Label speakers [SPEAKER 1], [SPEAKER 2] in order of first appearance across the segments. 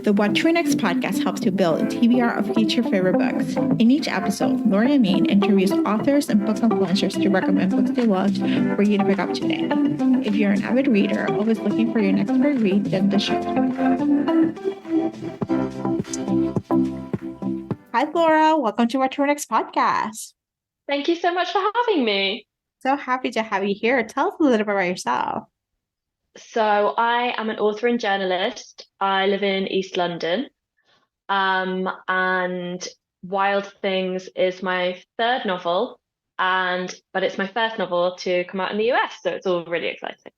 [SPEAKER 1] The What to Next podcast helps you build a TBR of future favorite books. In each episode, Lori and Maine interviews authors and book influencers to recommend books they loved for you to pick up today. If you're an avid reader, always looking for your next great read, then the show. Hi, Laura. Welcome to What to Next podcast.
[SPEAKER 2] Thank you so much for having me.
[SPEAKER 1] So happy to have you here. Tell us a little bit about yourself.
[SPEAKER 2] So I am an author and journalist. I live in East London. And Wild Things is my third novel, but it's my first novel to come out in the US, so it's all really exciting.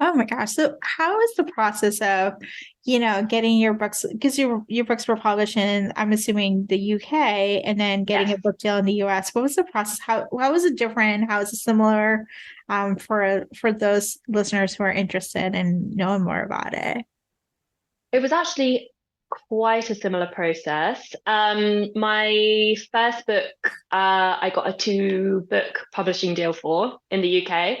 [SPEAKER 1] Oh my gosh. So how is the process of, getting your books, because your books were published in, I'm assuming, the UK, and then getting a book deal in the US? What was the process? How was it different? How is it similar for those listeners who are interested in knowing more about it?
[SPEAKER 2] It was actually quite a similar process. My first book, I got a 2-book publishing deal for in the UK,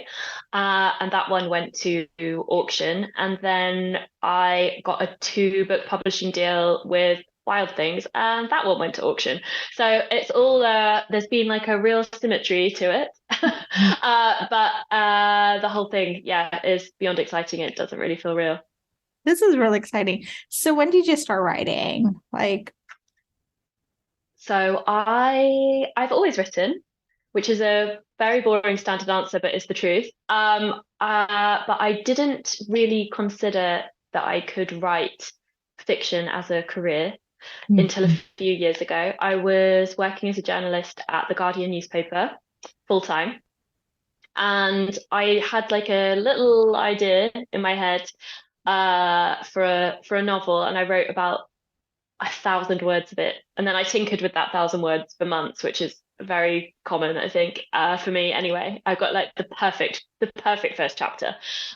[SPEAKER 2] and that one went to auction. And then I got a 2-book publishing deal with Wild Things, and that one went to auction. So it's all there's been like a real symmetry to it. But the whole thing, is beyond exciting. It doesn't really feel real.
[SPEAKER 1] This is really exciting. So when did you start writing?
[SPEAKER 2] So I've always written, which is a very boring standard answer, but it's the truth. But I didn't really consider that I could write fiction as a career until a few years ago. I was working as a journalist at the Guardian newspaper full time. And I had like a little idea in my head for a novel, and I wrote about 1,000 words of it, and then I tinkered with that 1,000 words for months, which is very common, I think, for me anyway. I got like the perfect first chapter,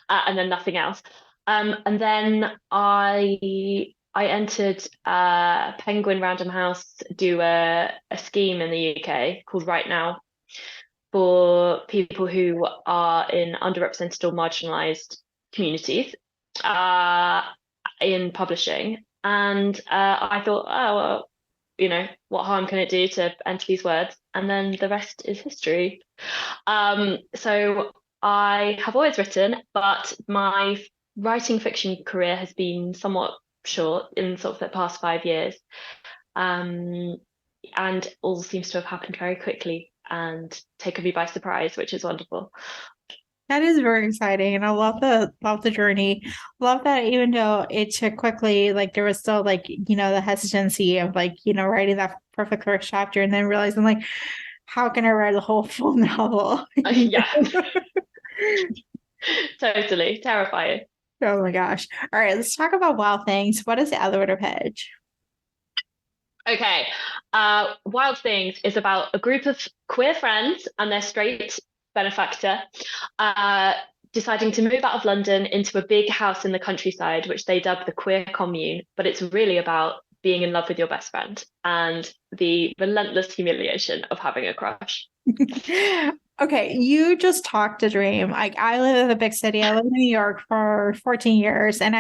[SPEAKER 2] and then nothing else. And then I entered Penguin Random House do a scheme in the UK called Right Now for people who are in underrepresented or marginalized communities in publishing. And I thought, oh, well, what harm can it do to enter these words? And then the rest is history. So I have always written, but my writing fiction career has been somewhat short in sort of the past 5 years. And all seems to have happened very quickly and taken me by surprise, which is wonderful.
[SPEAKER 1] That is very exciting, and I love the journey. Love that even though it took quickly, like there was still the hesitancy of writing that perfect first chapter, and then realizing how can I write a whole full novel?
[SPEAKER 2] Yeah, totally terrifying.
[SPEAKER 1] Oh my gosh! All right, let's talk about Wild Things. What is the elevator pitch?
[SPEAKER 2] Okay, Wild Things is about a group of queer friends and their straight benefactor deciding to move out of London into a big house in the countryside, which they dub the queer commune. But it's really about being in love with your best friend and the relentless humiliation of having a crush.
[SPEAKER 1] Okay, you just talked a dream. I live in a big city. I live in New York for 14 years, and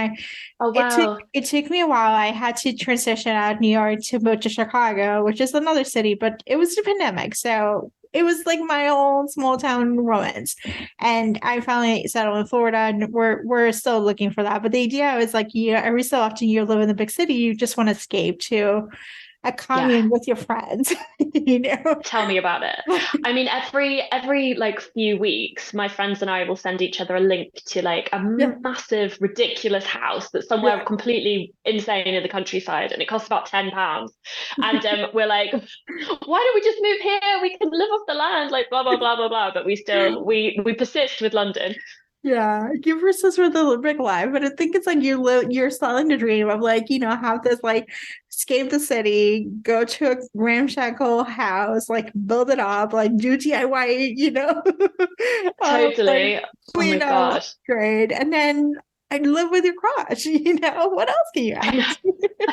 [SPEAKER 1] it took me a while. I had to transition out of New York to move to Chicago, which is another city, but it was the pandemic, so it was like my own small town romance. And I finally settled in Florida, and we're still looking for that. But the idea is every so often you live in the big city, you just want to escape to a commune with your friends.
[SPEAKER 2] Tell me about it. I mean, every few weeks, my friends and I will send each other a link to a massive, ridiculous house that's somewhere completely insane in the countryside, and it costs about £10. And we're like, why don't we just move here? We can live off the land, blah blah blah blah blah. But we persist with London.
[SPEAKER 1] Yeah, you persist with the big life, but I think it's you're selling the dream of have this escape the city, go to a ramshackle house, build it up, do DIY,
[SPEAKER 2] Totally. Oh my gosh.
[SPEAKER 1] Great. And then I live with your crush, what else can you ask?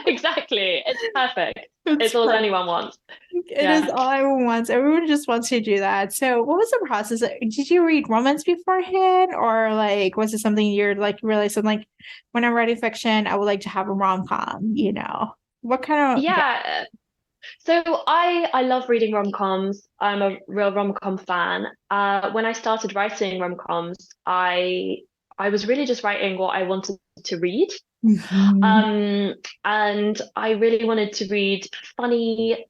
[SPEAKER 2] Exactly. It's perfect. It's all anyone wants.
[SPEAKER 1] It is all everyone wants. Everyone just wants to do that. So what was the process? Did you read romance beforehand, or like was it something you're like really something like when I'm writing fiction, I would like to have a rom-com, What kind of yeah.
[SPEAKER 2] Yeah. So I love reading rom-coms. I'm a real rom-com fan. When I started writing rom-coms, I was really just writing what I wanted to read.
[SPEAKER 1] Mhm.
[SPEAKER 2] Um, and I really wanted to read funny,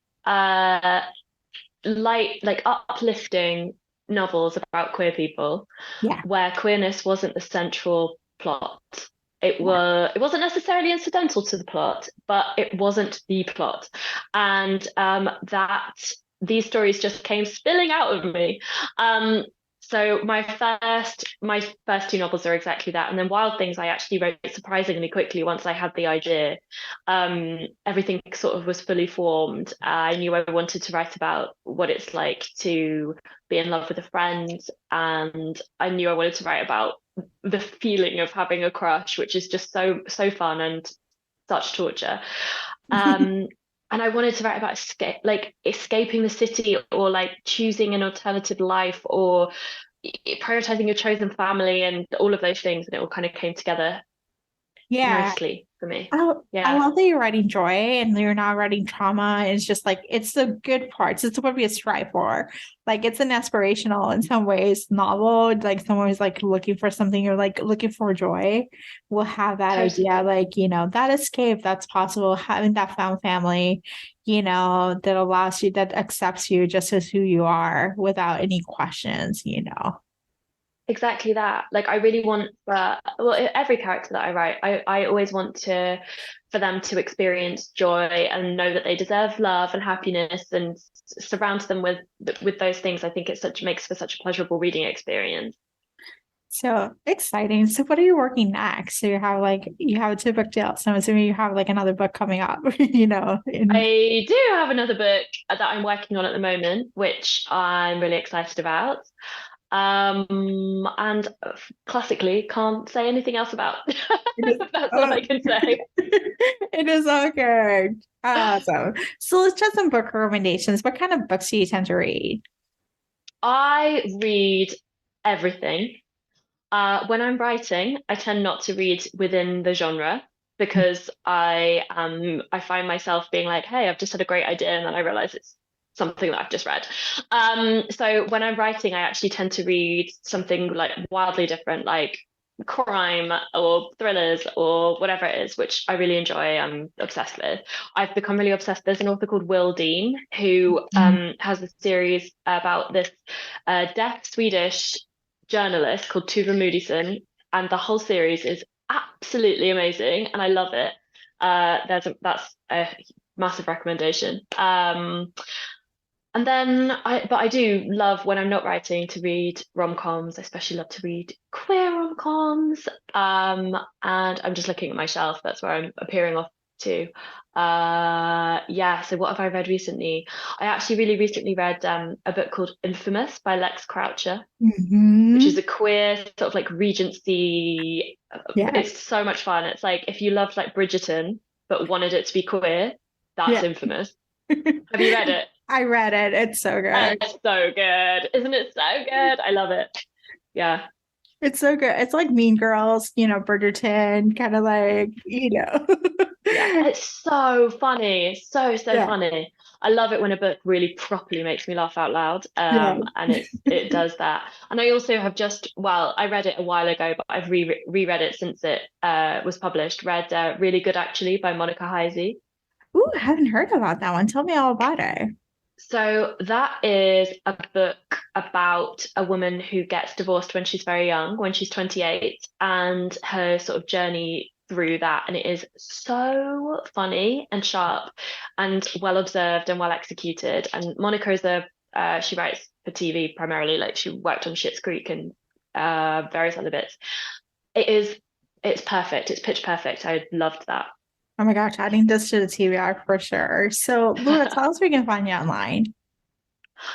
[SPEAKER 2] light, like uplifting novels about queer people
[SPEAKER 1] Yeah.
[SPEAKER 2] where queerness wasn't the central plot.
[SPEAKER 1] Yeah.
[SPEAKER 2] It wasn't necessarily incidental to the plot, but it wasn't the plot. And that these stories just came spilling out of me. Um, so my first two novels are exactly that. And then Wild Things I actually wrote surprisingly quickly once I had the idea. Everything sort of was fully formed. I knew I wanted to write about what it's like to be in love with a friend, and I knew I wanted to write about the feeling of having a crush, which is just so fun and such torture. Um, and I wanted to write about escaping the city, or like choosing an alternative life, or prioritizing your chosen family, and all of those things. And it all kind of came together
[SPEAKER 1] Yeah.
[SPEAKER 2] nicely for me.
[SPEAKER 1] I
[SPEAKER 2] Yeah,
[SPEAKER 1] love that you're writing joy and you're not writing trauma. It's just like it's the good parts. It's what we strive for. Like it's an aspirational in some ways novel. Like someone who's like looking for something, you're like looking for joy. Will have that idea,
[SPEAKER 2] totally.
[SPEAKER 1] like, that escape that's possible, having that found family, that allows you, that accepts you just as who you are without any questions.
[SPEAKER 2] Exactly that. Like I really want every character that I write, I always want for them to experience joy and know that they deserve love and happiness, and surround them with those things. I think it such makes for such a pleasurable reading experience.
[SPEAKER 1] So exciting. So what are you working next? So you have a two-book deal. So I'm assuming you have like another book coming up, in
[SPEAKER 2] I do have another book that I'm working on at the moment, which I'm really excited about. And classically can't say anything else about.
[SPEAKER 1] it is,
[SPEAKER 2] That's all
[SPEAKER 1] oh,
[SPEAKER 2] I can say.
[SPEAKER 1] it is so good. Awesome. So let's chat some book recommendations. What kind of books do you tend to read?
[SPEAKER 2] I read everything. When I'm writing, I tend not to read within the genre because I find myself being like, hey, I've just had a great idea, and then I realize it's something that I've just read. So when I'm writing, I actually tend to read something like wildly different, like crime or thrillers or whatever it is, which I really enjoy. I'm obsessed with. I've become really obsessed. There's an author called Will Dean who has a series about this deaf Swedish journalist called Tuva Moodyson, and the whole series is absolutely amazing, and I love it. That's a massive recommendation. And then but I do love when I'm not writing to read rom-coms. I especially love to read queer rom-coms. And I'm just looking at my shelf. That's where I'm appearing off to. Yeah. So what have I read recently? I actually really recently read a book called Infamous by Lex Croucher, which is
[SPEAKER 1] Mm-hmm.
[SPEAKER 2] a queer sort of like Regency.
[SPEAKER 1] Yeah.
[SPEAKER 2] It's so much fun. It's like if you loved like Bridgerton but wanted it to be queer, that's
[SPEAKER 1] Yeah.
[SPEAKER 2] Infamous. Have you read it?
[SPEAKER 1] I read it. It's so good.
[SPEAKER 2] It's so good. Isn't it so good? I love it. Yeah.
[SPEAKER 1] It's so good. It's like Mean Girls, Bridgerton, kind of like,
[SPEAKER 2] Yeah. It's so funny. So
[SPEAKER 1] Yeah.
[SPEAKER 2] funny. I love it when a book really properly makes me laugh out loud.
[SPEAKER 1] Yeah.
[SPEAKER 2] And it does that. And I also have I read it a while ago, but I've reread it since it was published. Read Really Good Actually by Monica Heisey.
[SPEAKER 1] Ooh, I haven't heard about that one. Tell me all about it.
[SPEAKER 2] So that is a book about a woman who gets divorced when she's very young, when she's 28, and her sort of journey through that. And it is so funny and sharp and well observed and well executed. And Monica's she writes for TV primarily, like she worked on Schitt's Creek and various other bits. It's perfect. It's pitch perfect. I loved that.
[SPEAKER 1] Oh my gosh, adding this to the TBR for sure. So, Laura, tell us where we can find you online.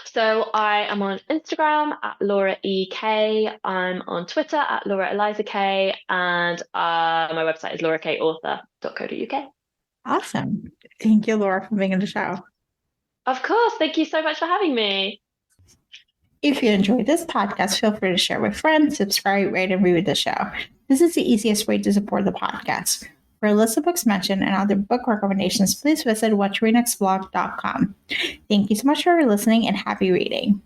[SPEAKER 2] So I am on Instagram at Laura EK. I'm on Twitter at Laura Eliza K, and my website is lauraKauthor.co.uk.
[SPEAKER 1] Awesome. Thank you, Laura, for being on the show.
[SPEAKER 2] Of course. Thank you so much for having me.
[SPEAKER 1] If you enjoyed this podcast, feel free to share with friends, subscribe, rate, and review the show. This is the easiest way to support the podcast. For a list of books mentioned and other book recommendations, please visit whattoreadnextblog.com. Thank you so much for listening and happy reading.